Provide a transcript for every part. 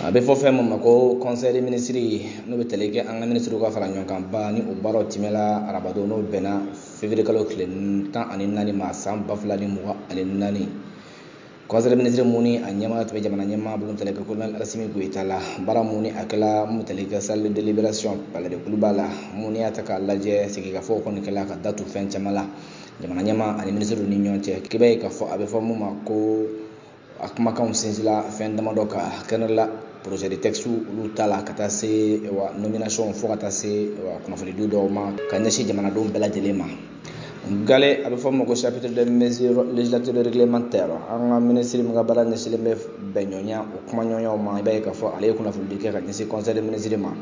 A bɛ fɔ fɛn min ma ko conseil des ministres n'o bɛ tali kɛ an ka ministre ka fara ɲɔgɔn kan ba ni o baaraw tɛmɛla arabadon n'o bɛnna février kalo tile 14 ma san 2024. conseil des ministres mun ni a ɲɛmaa tun bɛ jamana ɲɛmaa bolo tali kɛ colonel Asimi Goyita la baara mun ni a kɛla mun tali kɛ salle de délibération palais de Kuluba la mun y'a ta k'a lajɛ sigikafɔw kɔni kɛla ka datu fɛn caman la jamana ɲɛmaa ani ministre ni ɲɔgɔn cɛ k'i b'a ye k'a fɔ a bɛ fɔ mun ma ko a kumakanw sinsinla fɛn damadɔ kan kɛnɛ la projet de texte olu ta la ka taa se nomination fo ka taa se kunnafoni di dɔw ma ka ɲɛsin jamanadenw bɛɛ lajɛlen ma. Gale a bɛ fɔ ma ko chapitre de mesures législatives réglementaires an ka ministre min ka baara ɲɛsinnen bɛ bɛnɲɔgɔnya o kuma ɲɔgɔnyaw ma i b'a ye k'a fɔ ale ye kunnafoni di kɛ ka ɲɛsin conseil des ministres ma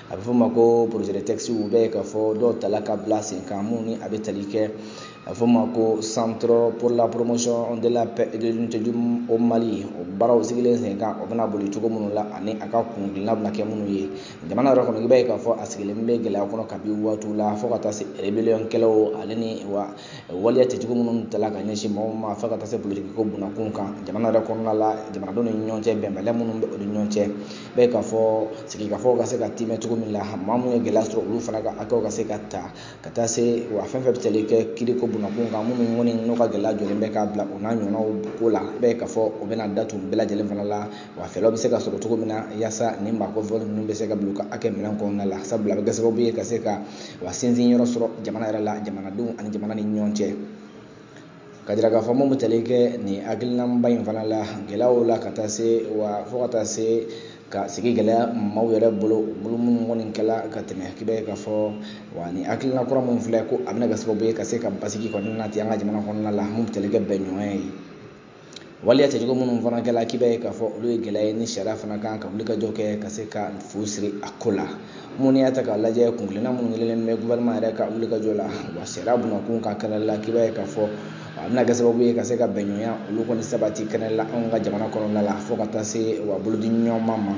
a bɛ fɔ ma ko projet de texte u b'a ye k'a fɔ dɔw tala ka bila sen kan mun ni a bɛ tali kɛ a bɛ fɔ ma ko centre pour la promotion de la paix et de l'unité au Mali o baaraw sigilen sen kan o bɛna boli cogo minnu la ani a ka kungilinna bɛna kɛ minnu ye jamana yɛrɛ kɔnɔ i b'a ye k'a fɔ a sigilen bɛ gɛlɛya kɔnɔ kabini waatiw la fo ka taa se rébellion kɛlaw ale ni waliya cɛjugu minnu tala ka ɲɛsin mɔgɔw ma fo ka taa se politique ko bunakun kan jamana yɛrɛ kɔnɔna la jamanadenw ni ɲɔgɔn cɛ bɛnbaliya minnu bɛ o ni ɲɔgɔn cɛ i b'a ye k'a fɔ sigikafɔw ka se ka timɛ cogo min la maa minnu ye gɛlɛya sɔrɔ olu fana ka hakɛw ka se ka ta ka taa se wa fɛn fɛn bɛ tali kɛ kiiri ko bunakun kan minnu kɔni n'u ka gɛlɛya jɔlen bɛ k'a bila u n'a ɲɔgɔnnaw ko la i b'a ye k'a fɔ o bɛna datu bɛɛ lajɛlen fana la wa fɛɛrɛw bɛ se ka sɔrɔ cogo min na yaasa ni maakɔfɛnw ninnu bɛ se ka bila u ka hakɛ minɛn kɔnɔna la sabula a bɛ kɛ sababu ye ka se ka wa sinsin yɔrɔ sɔrɔ jamana yɛrɛ la jamanadenw ani jamana ni ɲɔgɔn cɛ ka jira k'a fɔ mun bɛ tali kɛ nin hakilinaba in fana la gɛlɛyaw la ka taa se wa fo ka taa se ka sigi gɛlɛya maaw yɛrɛ bolo minnu kɔni kɛla ka tɛmɛ k'i b'a ye k'a fɔ wa ni hakilina kura minnu filɛ ko a bɛna kɛ sababu ye ka se ka basigi kɔnɔna na ten an ka jamana kɔnɔna la mun bɛ tali kɛ bɛnɲɔgɔnya ye waliya cɛjugu minnu fana kɛla k'i b'a ye k'a fɔ olu ye gɛlɛya ye ni sariya fana kan ka wulikajɔ kɛ ka se ka fu siri a ko la mun y'a ta k'a lajɛ kungilinna minnu kelen bɛ gouvernement yɛrɛ ka wulikajɔ la wa sariya bunakun ka kɛnɛ la k'i b'a ye k'a fɔ a bɛna kɛ sababu ye ka se ka bɛnɲɔgɔnya olu kɔni sabati kɛnɛ la anw ka jamana kɔnɔna la fo ka taa se wa bolodi ɲɔgɔnma ma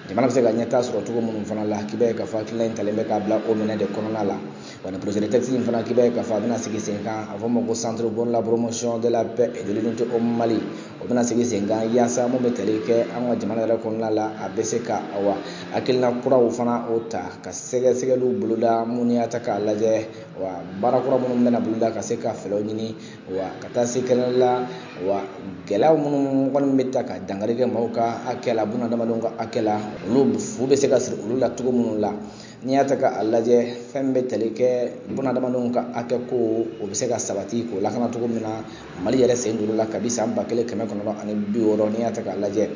jamana bɛ se ka ɲɛtaa sɔrɔ cogo minnu fana la k'i b'a ye k'a fɔ hakilina in talen bɛ k'a bila o minɛ de kɔnɔna la wa ni projet de texte in fana k'i b'a ye k'a fɔ a bɛna sigi sen kan a fɔ ma ko centre pour la promotion de la paix et de l'unité au Mali o bɛna sigi sen kan yaasa mun bɛ tali kɛ an ka jamana yɛrɛ kɔnɔna la a bɛ se ka hakilina kuraw fana o ta ka sɛgɛsɛgɛliw boloda mun y'a ta k'a lajɛ wa baara kura minnu bɛna boloda ka se ka fɛɛrɛw ɲini wa ka taa se kɛnɛ la wa gɛlɛya minnu kɔni bɛ ta ka dankari kɛ maaw ka hakɛ la bunadamadenw ka hakɛ la olu fu bɛ se ka siri olu la cogo minnu la n'i y'a ta k'a lajɛ fɛn bɛ tali kɛ bunadamadenw ka hakɛ ko o bɛ se ka sabati k'o lakana cogo min na Mali yɛrɛ sen don la kabi san 1960 n'i y'a ta k'a lajɛ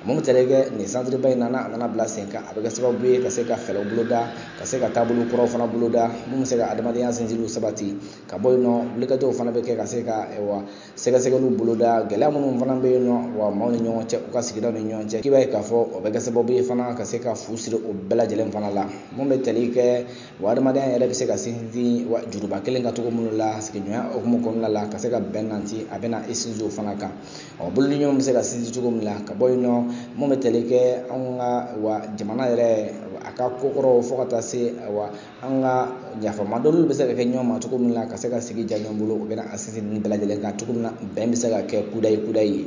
mun bɛ tali kɛ nin centre ba in na a nana bila sen kan a bɛ kɛ sababu ye ka se ka fɛɛrɛw boloda ka se ka taabolo kuraw fana boloda mun bɛ se ka adamadenya sinsinniw sabati ka bɔ yen nɔ wulikajɔw fana bɛ kɛ ka se ka sɛgɛsɛgɛliw boloda gɛlɛya minnu fana bɛ yen nɔ wa maaw ni ɲɔgɔn cɛ u ka sigidaw ni ɲɔgɔn cɛ k'i b'a ye k'a fɔ o bɛ kɛ sababu ye fana ka se ka fu siri o bɛɛ lajɛlen fana la mun bɛ tali kɛ wa adamadenya yɛrɛ bɛ se ka sinsin wa juruba kelen ka cogo minnu la sigiɲɔgɔnya hukumu kɔnɔna la ka se ka bɛn nanti a bɛna sinsin o fana kan bolodi ɲɔgɔn bɛ se ka sinsin cogo min la ka bɔ yen nɔ mun bɛ tali kɛ anw ka wa jamana yɛrɛ a ka kokɔrɔw fo ka taa se wa an ka yafama dɔw bɛ se ka kɛ ɲɔgɔn ma cogo min na ka se ka sigi ja ɲɔgɔn bolo o bɛna a sinsin nin bɛɛ lajɛlen kan cogo min na bɛn bɛ se ka kɛ kudayi ye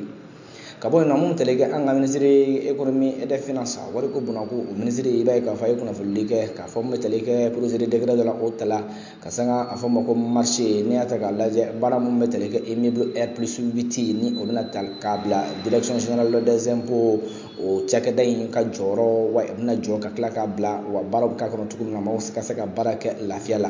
ka bɔ yen nɔ mun tali kɛ an ka ministre économie et des finances wariko bunako o ministre i b'a ye k'a fɔ a ye kunnafoni kɛ k'a fɔ mun bɛ tali kɛ projet de décret dɔ la o tala ka sanga a fɔ ma ko marché n'i y'a ta k'a lajɛ baara mun bɛ tali kɛ immeuble R+8 ni o bɛna ta k'a bila direction générale des impôts o cakɛda in ka jɔyɔrɔ wa a bɛna jɔ ka tila k'a bila wa baaraw bɛ k'a kɔnɔ cogo min na maaw ka se ka baara kɛ lafiya la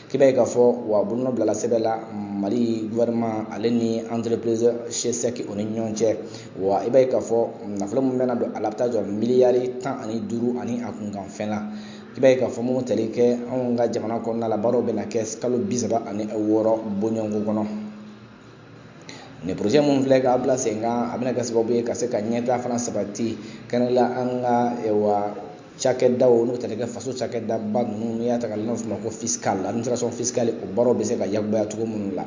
k'i b'a ye k'a fɔ wa bolonɔ bilala sɛbɛn la Mali gouvernement ale ni entreprise CSEC o ni ɲɔgɔn cɛ wa i b'a ye k'a fɔ nafolo min bɛna don a la a bɛ taa jɔ miliyari 15 ani a kunkan fɛn la i b'a ye k'a fɔ mun tali kɛ anw ka jamana kɔnɔna la baaraw bɛna kɛ kalo 36 bɔɲɔgɔnko kɔnɔ nin projet mun filɛ k'a bila sen kan a bɛna kɛ sababu ye ka se ka ɲɛtaa fana sabati kɛnɛ la an ka cakɛdaw n'o bɛ tali kɛ faso cakɛdaba ninnu n'i y'a ta k'a lajɛ n'o bɛ f'o ma ko fiscal administration fiscale o baaraw bɛ se ka yakubaya cogo minnu la